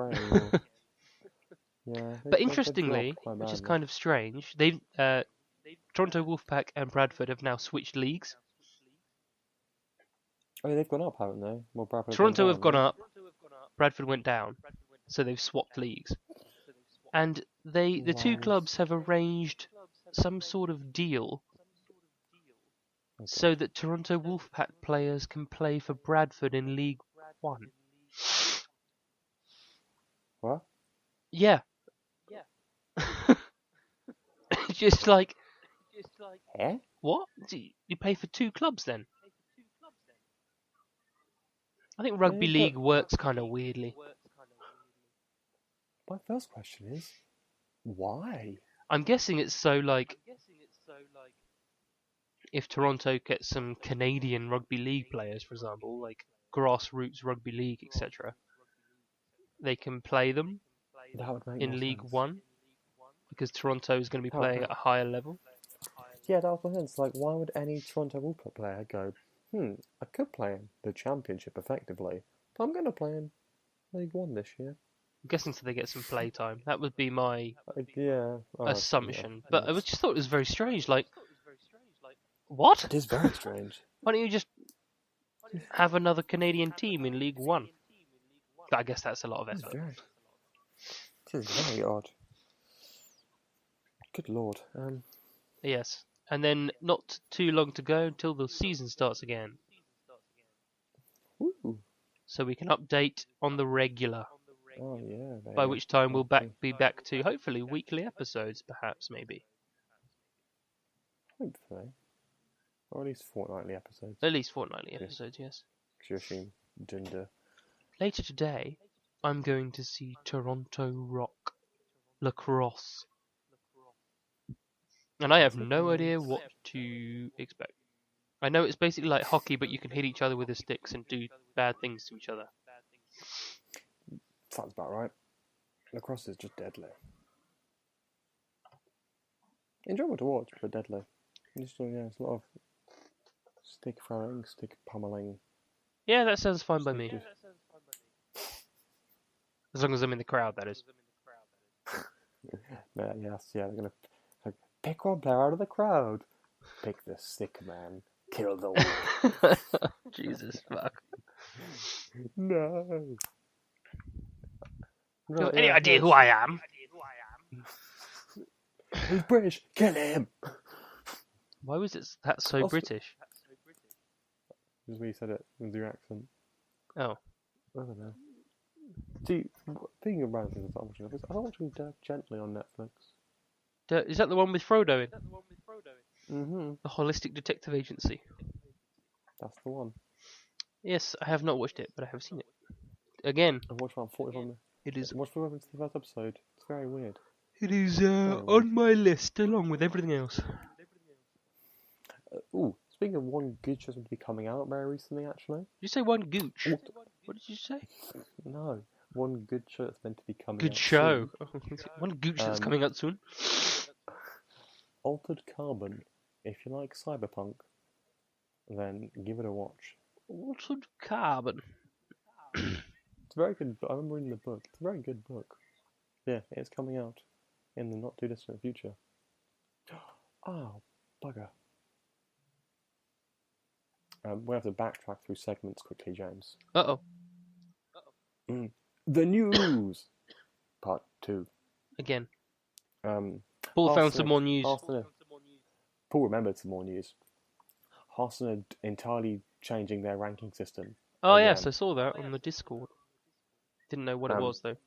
Yeah. But interestingly, which is kind of strange, Toronto Wolfpack and Bradford have now switched leagues. Oh, they've gone up, haven't they? Well, Toronto have gone up. Bradford went down. So they've swapped leagues. And the two clubs have arranged some sort of deal so that Toronto Wolfpack players can play for Bradford in League 1. What? Yeah. Just like... Eh? What? You pay for two clubs then? I think rugby league works kind of weirdly. My first question is, why? I'm guessing it's so like... If Toronto gets some Canadian rugby league players, for example, like grassroots rugby league, etc., they can play them in League 1 because Toronto is going to be playing at a higher level. Yeah, that was my sense. Like, why would any Toronto Wolfpack player go, I could play in the Championship effectively, but I'm going to play in League 1 this year? I'm guessing so they get some play time. That would be my assumption. Yeah, but I just thought it was very strange. Like, what? It is very strange. Why don't you just have another Canadian team in League 1? But I guess that's a lot of effort. It is very odd. Good lord. Yes. And then not too long to go until the season starts again. Ooh. So we can update on the regular. Oh yeah. Baby. By which time we'll be back to hopefully weekly episodes, perhaps, maybe. Hopefully. Or at least fortnightly episodes. At least fortnightly episodes, yes. Kyoshi, Jinder. Later today, I'm going to see Toronto Rock lacrosse. And I have no idea what to expect. I know it's basically like hockey, but you can hit each other with the sticks and do bad things to each other. Sounds about right. Lacrosse is just deadly. Enjoyable to watch, but deadly. It's a lot of stick throwing, stick pummeling. Yeah, that sounds fine by me. As long as I'm in the crowd, that is. Yes, they're gonna pick one player out of the crowd. Pick the stick man. Kill the one. Jesus fuck. No. You have any idea who I am? He's British. Kill him. Why was it that so British? Because we said it with your accent. Oh. I don't know. See, thinking of random things I'm watching Dirk Gently on Netflix. Is that the one with Frodo in? Mm-hmm. The Holistic Detective Agency. That's the one. Yes, I have not watched it, but I have seen it. Again. I've watched around 45 minutes. It is. I watched 45 minutes of the first episode. It's very weird. It is on my list along with everything else. Speaking of one good show's going to be coming out very recently, actually. Did you say one gooch? What did you say? No, one good show that's meant to be coming out. Good show. One gooch that's coming out soon. Altered Carbon. If you like cyberpunk, then give it a watch. Altered Carbon. It's It's a very good. I remember reading the book. It's a very good book. Yeah, it's coming out in the not too distant future. Oh, bugger. We have to backtrack through segments quickly, James. Uh-oh. The news, part 2. Again. Paul Paul found some more news. Paul remembered some more news. Hasta Nerd entirely changing their ranking system. Oh yes, I saw that on the Discord. Didn't know what it was though.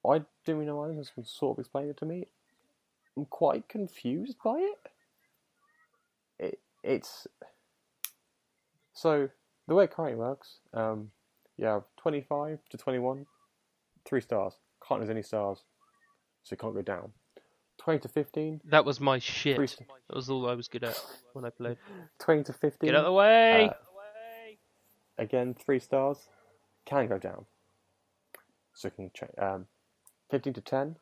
I didn't really know why. This was sort of explained it to me. I'm quite confused by it. It's so the way it currently works. You have 25 to 21, 3 stars. Can't lose any stars, so you can't go down. 20 to 15. That was my shit. That was all I was good at when I played. 20 to 15. Get out of the way! Again, 3 stars. Can go down. So you can 15 to 10,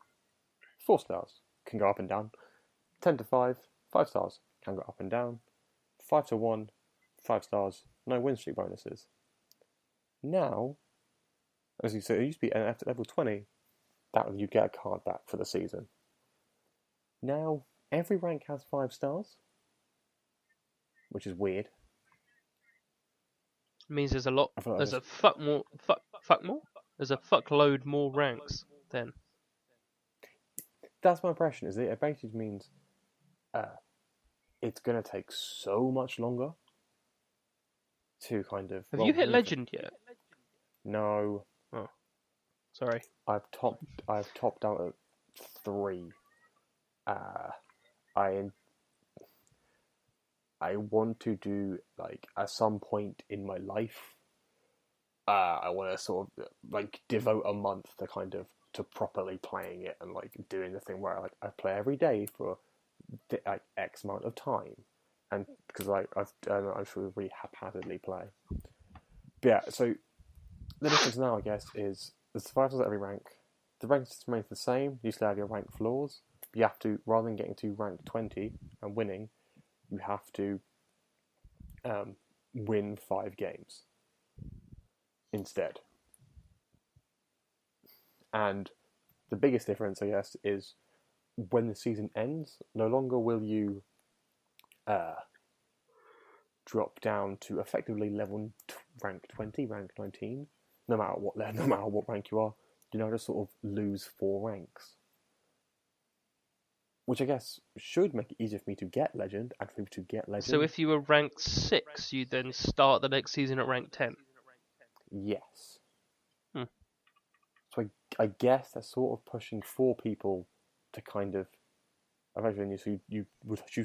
4 stars. Can go up and down. 10 to 5, 5 stars. Can go up and down. 5 to 1, 5 stars. No win streak bonuses. Now, as you said, it used to be at level 20, that you'd get a card back for the season. Now, every rank has 5 stars, which is weird. It means there's a lot. There's a fuck more. There's a fuckload more ranks then. That's my impression. Is it basically means it's going to take so much longer to kind of. Have you hit legend yet? No. Oh, sorry. I've topped out at 3. I want to do, like, at some point in my life, I want to sort of like devote a month to kind of to properly playing it and like doing the thing where I play every day for like X amount of time, and because like I'm sure really haphazardly play. But yeah, so the difference now, I guess, is there's 5 stars at every rank. The rank system remains the same. You still have your rank floors. But you have to, rather than getting to rank 20 and winning, you have to win 5 games instead. And the biggest difference, I guess, is when the season ends, no longer will you drop down to effectively rank 20, rank 19, no matter what rank you are. You now just sort of lose 4 ranks. Which I guess should make it easier for me to get legend and for me to get legend. So if you were ranked 6, you then start the next season at rank 10? Yes. So I guess they're sort of pushing for people to kind of eventually, so you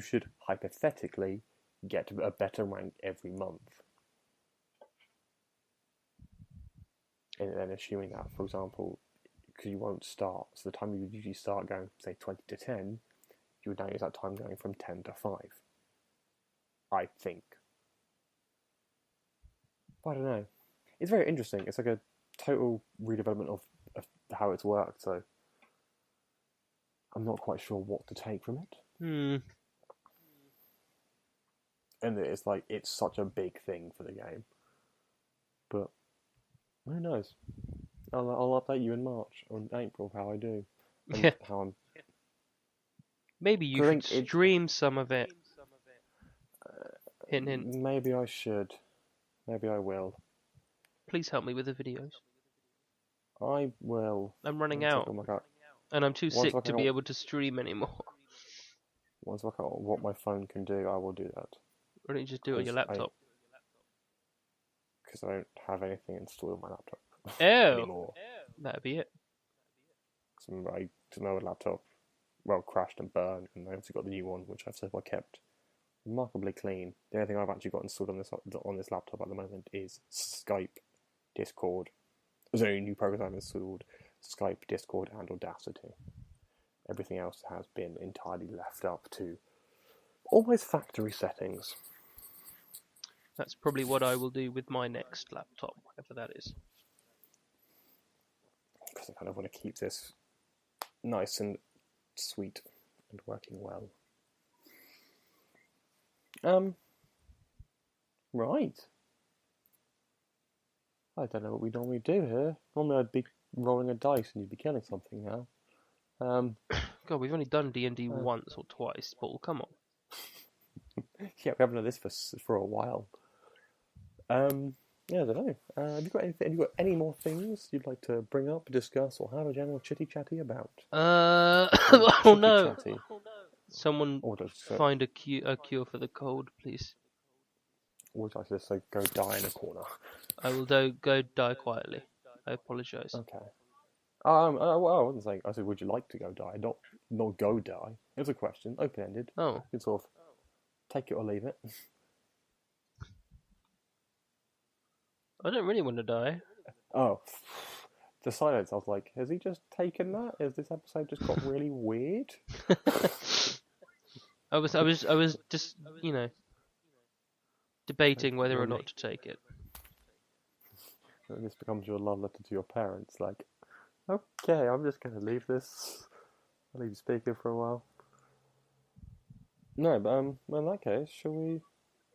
should hypothetically get a better rank every month. And then assuming that, for example, because you won't start, so the time you usually start going, say, 20 to 10, you would now use that time going from 10 to 5. I think. But I don't know. It's very interesting. It's like a total redevelopment of how it's worked, so I'm not quite sure what to take from it. And it's like, it's such a big thing for the game. But who knows? I'll update you in March or in April how I do. And how I'm. Maybe you should stream some of it. Hint, hint. Maybe I should. Maybe I will. Please help me with the videos. I will. I'm running out. And I'm too sick to be able to stream anymore. Once I work out what my phone can do, I will do that. Why don't you just do it on your laptop? Because I don't have anything installed on my laptop anymore. That'd be it. Because my laptop, crashed and burned, and I also got the new one, which I've so far kept remarkably clean. The only thing I've actually got installed on this laptop at the moment is Skype, Discord. There's only new programs I've installed: Skype, Discord, and Audacity. Everything else has been entirely left up to almost factory settings. That's probably what I will do with my next laptop, whatever that is. Because I kind of want to keep this nice and sweet and working well. Right. I don't know what we normally do here. Normally I'd be rolling a dice and you'd be killing something now. God, we've only done D&D once or twice, Paul. Come on. Yeah, we haven't done this for a while. Yeah, I don't know. Have you got anything? Have you got any more things you'd like to bring up, discuss, or have a general chitty chatty about? Oh no! Chitty-chatty. Someone find a cure for the cold, please. Or would I just say go die in a corner? I will go die quietly. I apologise. Okay. Well, I wasn't saying. I said, would you like to go die? Not go die. It was a question, open ended. Oh. You can sort of take it or leave it. I don't really want to die. Oh, the silence. I was like, has he just taken that? Has this episode just got really weird? I was just, debating whether or not to take it. And this becomes your love letter to your parents. Like, okay, I'm just going to leave this. I'll leave you speaking for a while. No, but in that case, shall we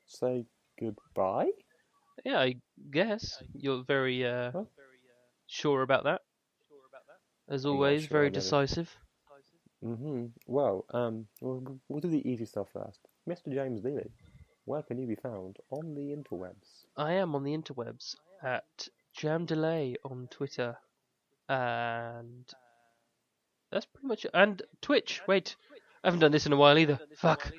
say goodbye? Yeah, I guess you're very sure about that. As always, sure, very decisive. Well, we'll do the easy stuff first. Mr. James Dealey, where can you be found on the interwebs? I am on the interwebs at JamDelay on Twitter, and that's pretty much it. And Twitch. Wait, I haven't done this in a while either. Fuck.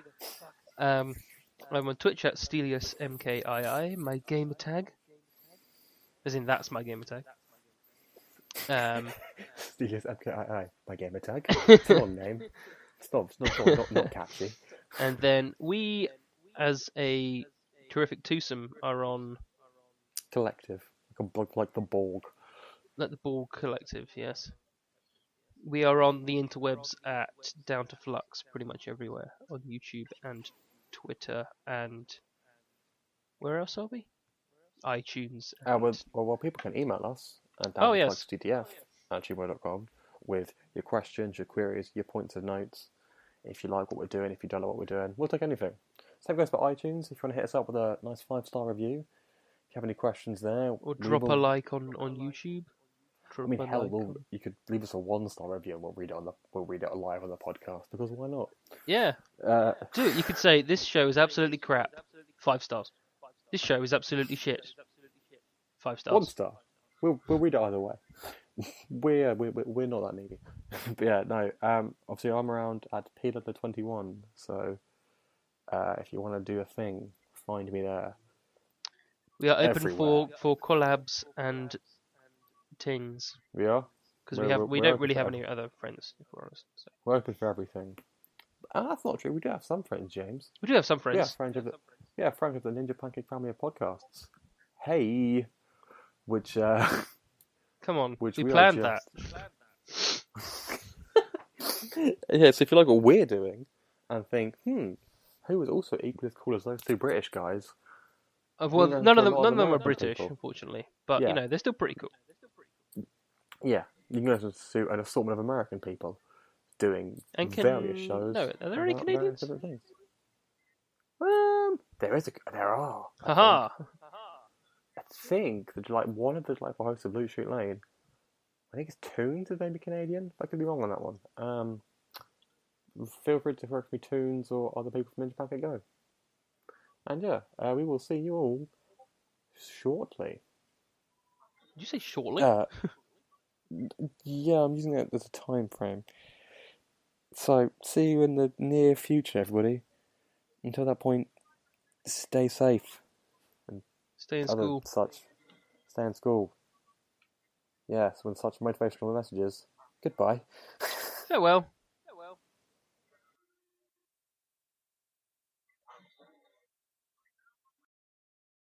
I'm on Twitch at SteliusMKII, my gamer tag. As in, that's my gamer tag. SteliusMKII, my gamer tag. It's a long name. It's not catchy. And then we, as a terrific twosome, are on... Collective. Like the Borg. Like the Borg Collective, yes. We are on the interwebs at Down to Flux pretty much everywhere. On YouTube and Twitter and... Where else are we? iTunes. And... Well, people can email us at downfluxdtf@gmail.com with your questions, your queries, your points of notes. If you like what we're doing, if you don't like what we're doing, we'll take anything. Same goes for iTunes. If you want to hit us up with a nice 5-star review, if you have any questions there, or drop a like on YouTube. You could leave us a 1-star review and we'll read it live on the podcast, because why not? Yeah. Dude, you could say this show is absolutely crap. 5 stars. This show is absolutely shit. 5 stars. 1 star. We'll read it either way. We're not that needy. But yeah, no. Obviously, I'm around at PLR21. So if you want to do a thing, find me there. We are open for collabs and things. We are. Because we don't really have any other friends, if we're honest. So. We're open for everything. That's not true. We do have some friends, James. We do have some friends. Friends of the Ninja Pancake family of podcasts. Hey, which come on, which we planned that. Yeah, so if you like what we're doing and think, who is also equally as cool as those 2 British guys? Well, none of them are British, people. Unfortunately, but they're still pretty cool. Yeah, you can go to an assortment of American people doing various shows. No, are there any Canadians? Things. There are. Haha. I think that one of the hosts of Loot Shoot Lane, I think it's Toons is maybe Canadian. I could be wrong on that one. Feel free to correct me, Toons or other people from Ninja Pancake Go. And we will see you all shortly. Did you say shortly? Yeah, I'm using it as a time frame. So, see you in the near future, everybody. Until that point, stay safe. And stay in school. Stay in school. Yes, with such motivational messages. Goodbye. Farewell.